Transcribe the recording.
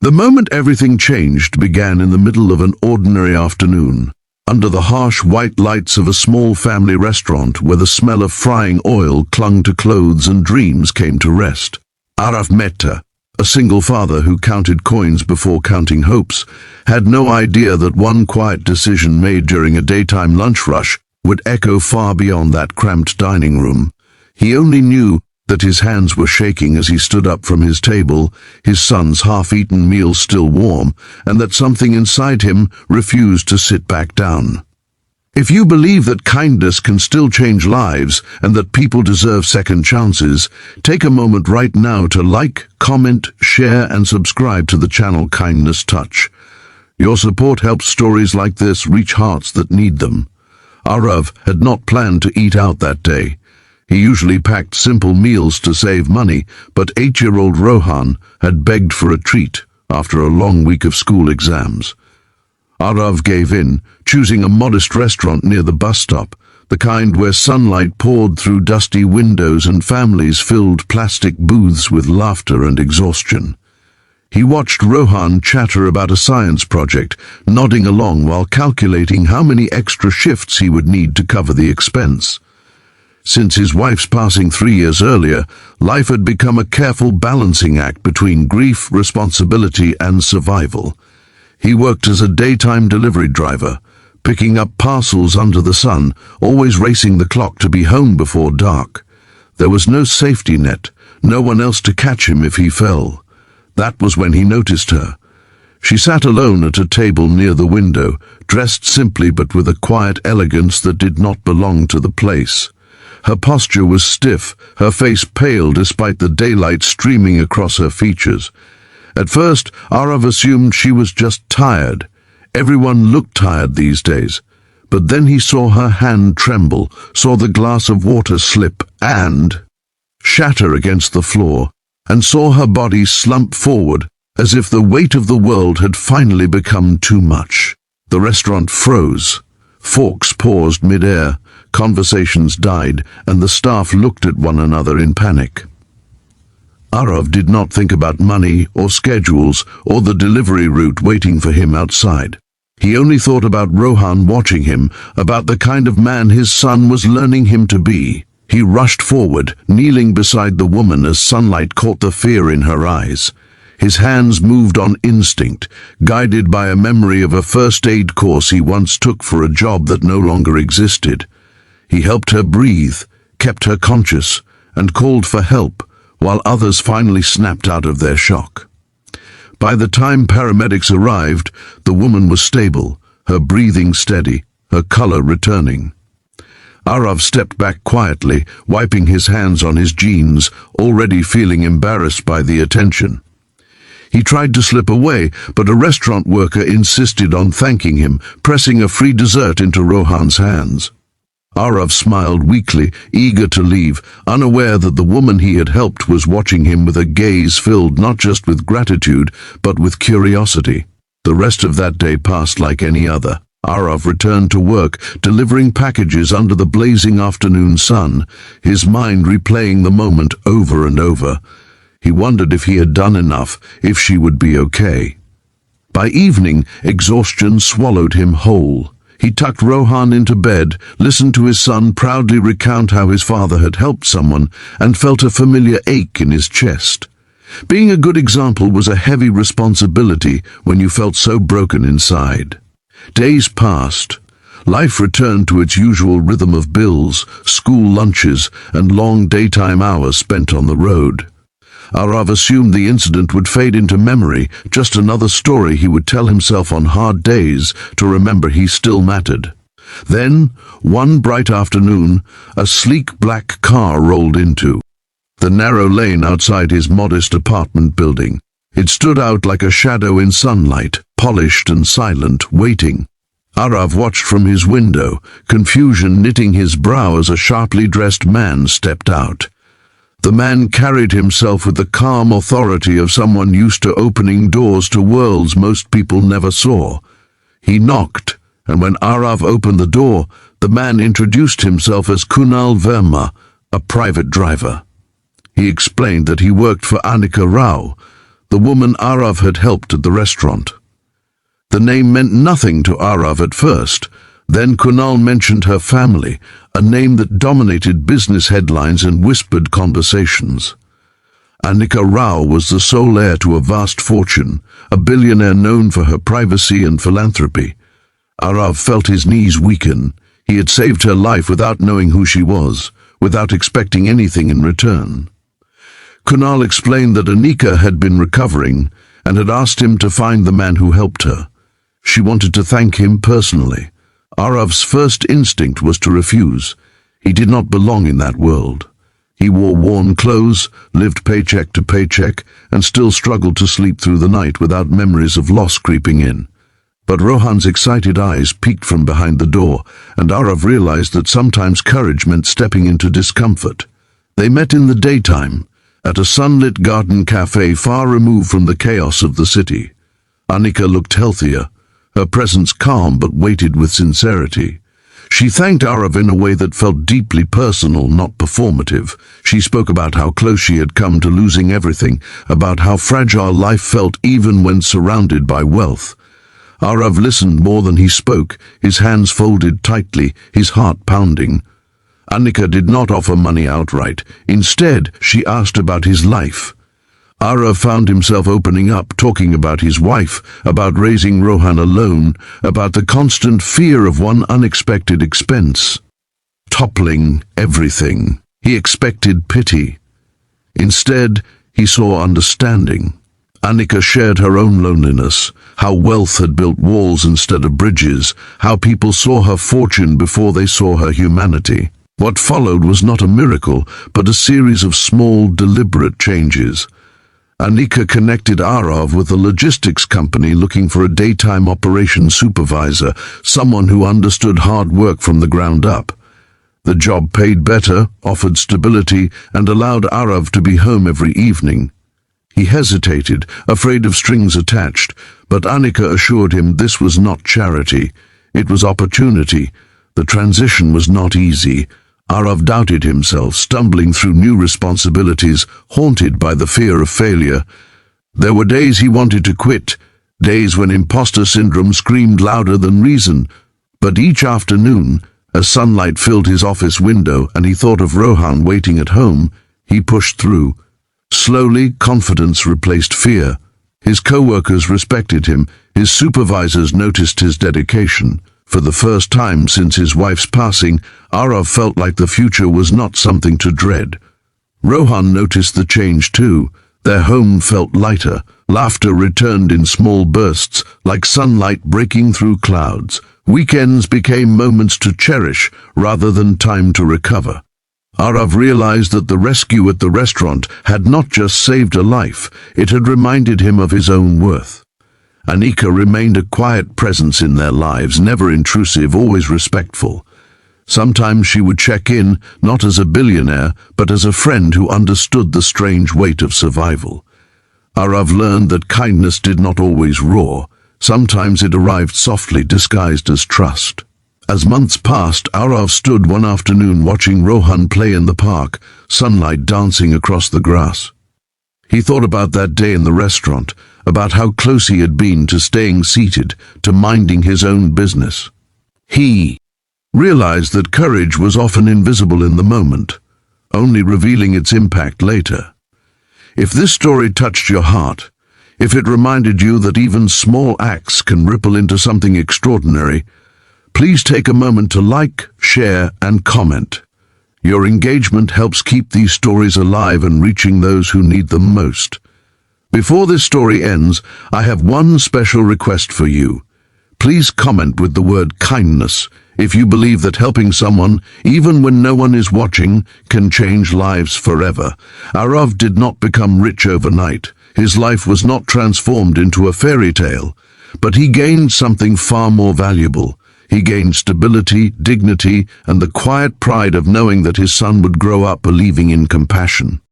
The moment everything changed began in the middle of an ordinary afternoon, under the harsh white lights of a small family restaurant where the smell of frying oil clung to clothes and dreams came to rest. Arav Mehta, a single father who counted coins before counting hopes, had no idea that one quiet decision made during a daytime lunch rush would echo far beyond that cramped dining room. He only knew that his hands were shaking as he stood up from his table, his son's half-eaten meal still warm, and that something inside him refused to sit back down. If you believe that kindness can still change lives and that people deserve second chances, take a moment right now to like, comment, share, and subscribe to the channel Kindness Touch. Your support helps stories like this reach hearts that need them. Arav had not planned to eat out that day. He usually packed simple meals to save money, but 8-year-old Rohan had begged for a treat after a long week of school exams. Arav gave in, choosing a modest restaurant near the bus stop, the kind where sunlight poured through dusty windows and families filled plastic booths with laughter and exhaustion. He watched Rohan chatter about a science project, nodding along while calculating how many extra shifts he would need to cover the expense. Since his wife's passing 3 years earlier, life had become a careful balancing act between grief, responsibility, and survival. He worked as a daytime delivery driver, picking up parcels under the sun, always racing the clock to be home before dark. There was no safety net, no one else to catch him if he fell. That was when he noticed her. She sat alone at a table near the window, dressed simply but with a quiet elegance that did not belong to the place. Her posture was stiff, her face pale despite the daylight streaming across her features. At first, Arav assumed she was just tired. Everyone looked tired these days. But then he saw her hand tremble, saw the glass of water slip and shatter against the floor, and saw her body slump forward as if the weight of the world had finally become too much. The restaurant froze. Forks paused mid-air, conversations died, and the staff looked at one another in panic. Arav did not think about money or schedules or the delivery route waiting for him outside. He only thought about Rohan watching him, about the kind of man his son was learning him to be. He rushed forward, kneeling beside the woman as sunlight caught the fear in her eyes. His hands moved on instinct, guided by a memory of a first aid course he once took for a job that no longer existed. He helped her breathe, kept her conscious, and called for help, while others finally snapped out of their shock. By the time paramedics arrived, the woman was stable, her breathing steady, her color returning. Arav stepped back quietly, wiping his hands on his jeans, already feeling embarrassed by the attention. He tried to slip away, but a restaurant worker insisted on thanking him, pressing a free dessert into Rohan's hands. Arav smiled weakly, eager to leave, unaware that the woman he had helped was watching him with a gaze filled not just with gratitude, but with curiosity. The rest of that day passed like any other. Arav returned to work, delivering packages under the blazing afternoon sun, his mind replaying the moment over and over. He wondered if he had done enough, if she would be okay. By evening, exhaustion swallowed him whole. He tucked Rohan into bed, listened to his son proudly recount how his father had helped someone, and felt a familiar ache in his chest. Being a good example was a heavy responsibility when you felt so broken inside. Days passed. Life returned to its usual rhythm of bills, school lunches, and long daytime hours spent on the road. Arav assumed the incident would fade into memory, just another story he would tell himself on hard days to remember he still mattered. Then, one bright afternoon, a sleek black car rolled into the narrow lane outside his modest apartment building. It stood out like a shadow in sunlight, polished and silent, waiting. Arav watched from his window, confusion knitting his brow as a sharply dressed man stepped out. The man carried himself with the calm authority of someone used to opening doors to worlds most people never saw. He knocked, and when Arav opened the door, the man introduced himself as Kunal Verma, a private driver. He explained that he worked for Anika Rao, the woman Arav had helped at the restaurant. The name meant nothing to Arav at first. Then Kunal mentioned her family, a name that dominated business headlines and whispered conversations. Anika Rao was the sole heir to a vast fortune, a billionaire known for her privacy and philanthropy. Arav felt his knees weaken. He had saved her life without knowing who she was, without expecting anything in return. Kunal explained that Anika had been recovering and had asked him to find the man who helped her. She wanted to thank him personally. Arav's first instinct was to refuse. He did not belong in that world. He wore worn clothes, lived paycheck to paycheck, and still struggled to sleep through the night without memories of loss creeping in. But Rohan's excited eyes peeked from behind the door, and Arav realized that sometimes courage meant stepping into discomfort. They met in the daytime, at a sunlit garden cafe far removed from the chaos of the city. Anika looked healthier, her presence calm but weighted with sincerity. She thanked Arav in a way that felt deeply personal, not performative. She spoke about how close she had come to losing everything, about how fragile life felt even when surrounded by wealth. Arav listened more than he spoke, his hands folded tightly, his heart pounding. Anika did not offer money outright. Instead, she asked about his life. Arav found himself opening up, talking about his wife, about raising Rohan alone, about the constant fear of one unexpected expense. Toppling everything. He expected pity. Instead, he saw understanding. Anika shared her own loneliness, how wealth had built walls instead of bridges, how people saw her fortune before they saw her humanity. What followed was not a miracle, but a series of small, deliberate changes. Anika connected Arav with a logistics company looking for a daytime operations supervisor, someone who understood hard work from the ground up. The job paid better, offered stability, and allowed Arav to be home every evening. He hesitated, afraid of strings attached, but Anika assured him this was not charity. It was opportunity. The transition was not easy. Arav doubted himself, stumbling through new responsibilities, haunted by the fear of failure. There were days he wanted to quit, days when imposter syndrome screamed louder than reason. But each afternoon, as sunlight filled his office window and he thought of Rohan waiting at home, he pushed through. Slowly, confidence replaced fear. His co-workers respected him, his supervisors noticed his dedication. For the first time since his wife's passing, Arav felt like the future was not something to dread. Rohan noticed the change too. Their home felt lighter. Laughter returned in small bursts, like sunlight breaking through clouds. Weekends became moments to cherish rather than time to recover. Arav realized that the rescue at the restaurant had not just saved a life, it had reminded him of his own worth. Anika remained a quiet presence in their lives, never intrusive, always respectful. Sometimes she would check in, not as a billionaire, but as a friend who understood the strange weight of survival. Arav learned that kindness did not always roar. Sometimes it arrived softly, disguised as trust. As months passed, Arav stood one afternoon watching Rohan play in the park, sunlight dancing across the grass. He thought about that day in the restaurant, about how close he had been to staying seated, to minding his own business. He realized that courage was often invisible in the moment, only revealing its impact later. If this story touched your heart, if it reminded you that even small acts can ripple into something extraordinary, please take a moment to like, share, and comment. Your engagement helps keep these stories alive and reaching those who need them most. Before this story ends, I have one special request for you. Please comment with the word kindness if you believe that helping someone, even when no one is watching, can change lives forever. Arav did not become rich overnight. His life was not transformed into a fairy tale, but he gained something far more valuable. He gained stability, dignity, and the quiet pride of knowing that his son would grow up believing in compassion.